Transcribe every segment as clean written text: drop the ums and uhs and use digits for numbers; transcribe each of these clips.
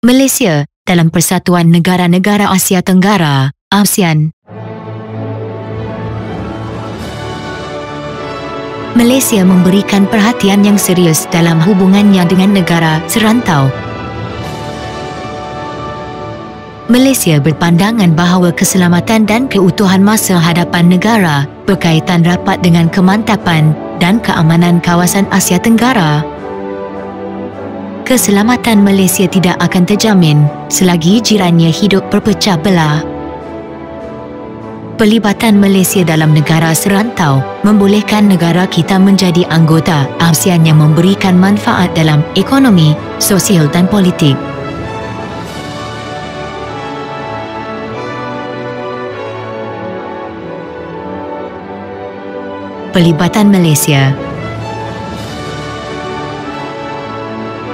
Malaysia dalam Persatuan Negara-Negara Asia Tenggara, ASEAN. Malaysia memberikan perhatian yang serius dalam hubungannya dengan negara serantau. Malaysia berpandangan bahawa keselamatan dan keutuhan masa hadapan negara berkaitan rapat dengan kemantapan dan keamanan kawasan Asia Tenggara. Keselamatan Malaysia tidak akan terjamin selagi jirannya hidup berpecah belah. Pelibatan Malaysia dalam negara serantau membolehkan negara kita menjadi anggota ASEAN yang memberikan manfaat dalam ekonomi, sosial dan politik. Pelibatan Malaysia.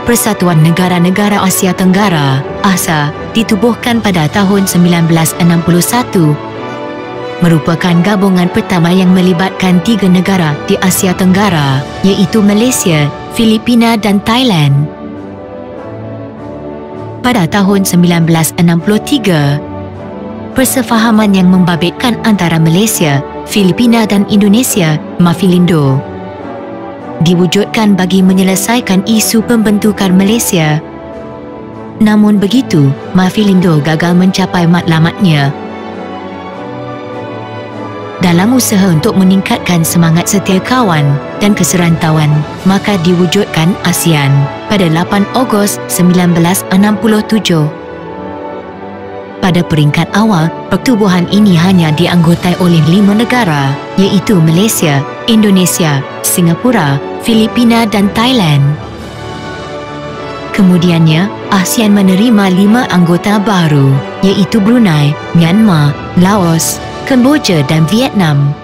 Persatuan Negara-Negara Asia Tenggara, ASA, ditubuhkan pada tahun 1961. Merupakan gabungan pertama yang melibatkan 3 negara di Asia Tenggara, iaitu Malaysia, Filipina dan Thailand. Pada tahun 1963, persefahaman yang membabitkan antara Malaysia, Filipina dan Indonesia, MAFILINDO, diwujudkan bagi menyelesaikan isu pembentukan Malaysia. Namun begitu, MAFILINDO gagal mencapai matlamatnya. Dalam usaha untuk meningkatkan semangat setia kawan dan keserantauan, maka diwujudkan ASEAN pada 8 Ogos 1967. Pada peringkat awal, pertubuhan ini hanya dianggotai oleh 5 negara, iaitu Malaysia, Indonesia, Singapura, Filipina dan Thailand. Kemudiannya, ASEAN menerima 5 anggota baru, iaitu Brunei, Myanmar, Laos, Kemboja dan Vietnam.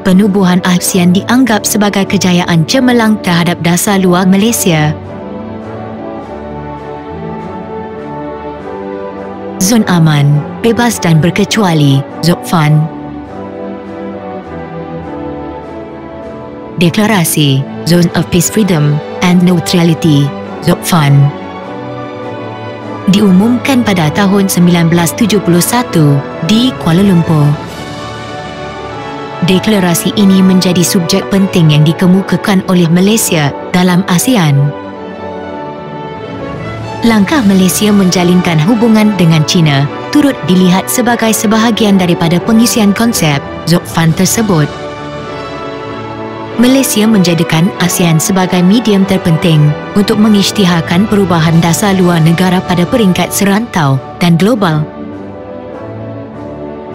Penubuhan ASEAN dianggap sebagai kejayaan cemerlang terhadap dasar luar Malaysia. Zon aman, bebas dan berkecuali, ZOFAN. Deklarasi Zone of Peace, Freedom and Neutrality, ZOFAN, diumumkan pada tahun 1971 di Kuala Lumpur. Deklarasi ini menjadi subjek penting yang dikemukakan oleh Malaysia dalam ASEAN. Langkah Malaysia menjalinkan hubungan dengan China turut dilihat sebagai sebahagian daripada pengisian konsep ZOFAN tersebut. Malaysia menjadikan ASEAN sebagai medium terpenting untuk mengisytiharkan perubahan dasar luar negara pada peringkat serantau dan global.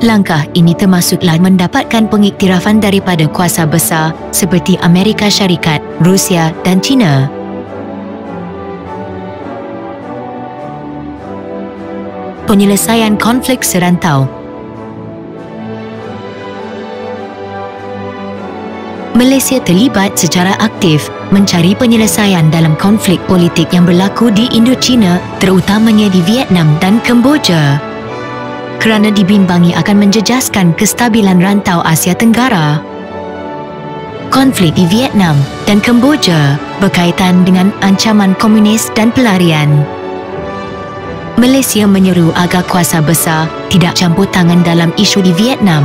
Langkah ini termasuklah mendapatkan pengiktirafan daripada kuasa besar seperti Amerika Syarikat, Rusia dan China. Penyelesaian konflik serantau. Malaysia terlibat secara aktif mencari penyelesaian dalam konflik politik yang berlaku di Indochina, terutamanya di Vietnam dan Kemboja, kerana dibimbangi akan menjejaskan kestabilan rantau Asia Tenggara. Konflik di Vietnam dan Kemboja berkaitan dengan ancaman komunis dan pelarian. Malaysia menyeru agar kuasa besar tidak campur tangan dalam isu di Vietnam.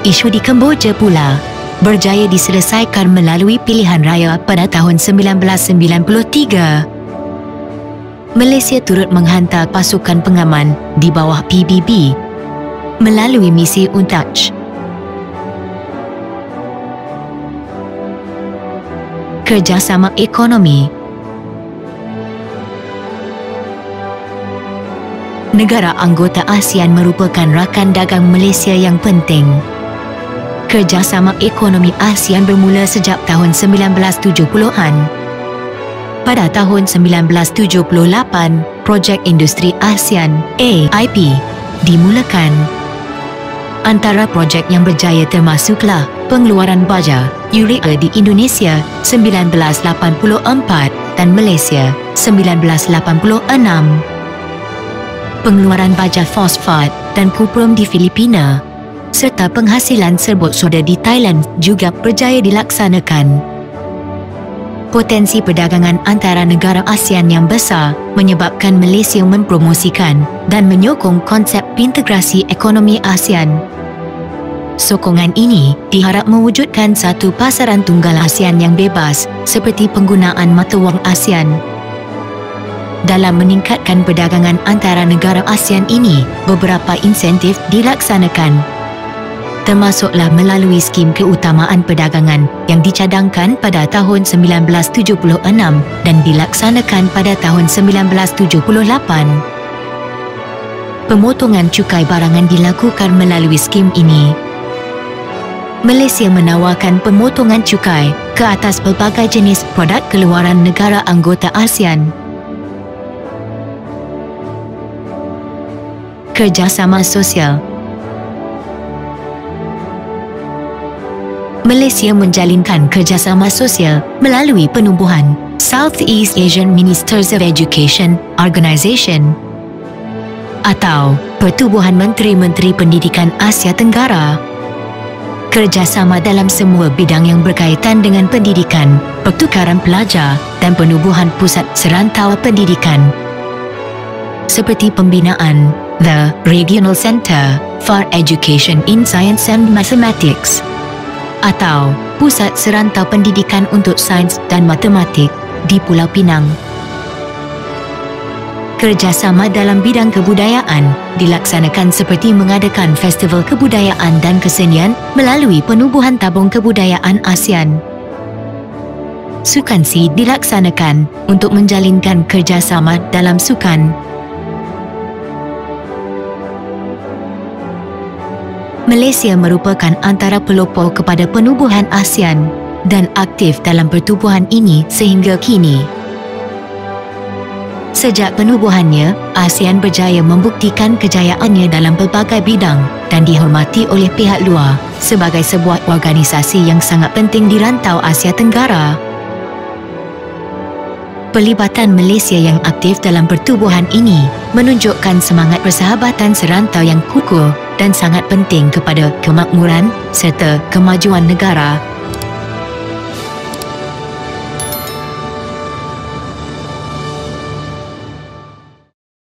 Isu di Kemboja pula berjaya diselesaikan melalui pilihan raya pada tahun 1993. Malaysia turut menghantar pasukan pengaman di bawah PBB melalui misi UNTACH. Kerjasama ekonomi. Negara anggota ASEAN merupakan rakan dagang Malaysia yang penting. Kerjasama ekonomi ASEAN bermula sejak tahun 1970-an. Pada tahun 1978, Projek Industri ASEAN (AIP) dimulakan. Antara projek yang berjaya termasuklah pengeluaran baja urea di Indonesia 1984 dan Malaysia 1986. Pengeluaran baja fosfat dan kuprum di Filipina, serta penghasilan serbuk soda di Thailand juga berjaya dilaksanakan. Potensi perdagangan antara negara ASEAN yang besar menyebabkan Malaysia mempromosikan dan menyokong konsep integrasi ekonomi ASEAN. Sokongan ini diharap mewujudkan satu pasaran tunggal ASEAN yang bebas seperti penggunaan mata wang ASEAN. Dalam meningkatkan perdagangan antara negara ASEAN ini, beberapa insentif dilaksanakan, termasuklah melalui skim keutamaan perdagangan yang dicadangkan pada tahun 1976 dan dilaksanakan pada tahun 1978. Pemotongan cukai barangan dilakukan melalui skim ini. Malaysia menawarkan pemotongan cukai ke atas pelbagai jenis produk keluaran negara anggota ASEAN. Kerjasama sosial. Malaysia menjalinkan kerjasama sosial melalui penubuhan Southeast Asian Ministers of Education Organisation atau Pertubuhan Menteri-Menteri Pendidikan Asia Tenggara. Kerjasama dalam semua bidang yang berkaitan dengan pendidikan, pertukaran pelajar dan penubuhan pusat serantau pendidikan, seperti pembinaan The Regional Centre for Education in Science and Mathematics atau Pusat Serantau Pendidikan untuk Sains dan Matematik di Pulau Pinang. Kerjasama dalam bidang kebudayaan dilaksanakan seperti mengadakan festival kebudayaan dan kesenian melalui penubuhan tabung kebudayaan ASEAN. Sukansi dilaksanakan untuk menjalinkan kerjasama dalam sukan. Malaysia merupakan antara pelopor kepada penubuhan ASEAN dan aktif dalam pertubuhan ini sehingga kini. Sejak penubuhannya, ASEAN berjaya membuktikan kejayaannya dalam pelbagai bidang dan dihormati oleh pihak luar sebagai sebuah organisasi yang sangat penting di rantau Asia Tenggara. Pelibatan Malaysia yang aktif dalam pertubuhan ini menunjukkan semangat persahabatan serantau yang kukuh dan sangat penting kepada kemakmuran serta kemajuan negara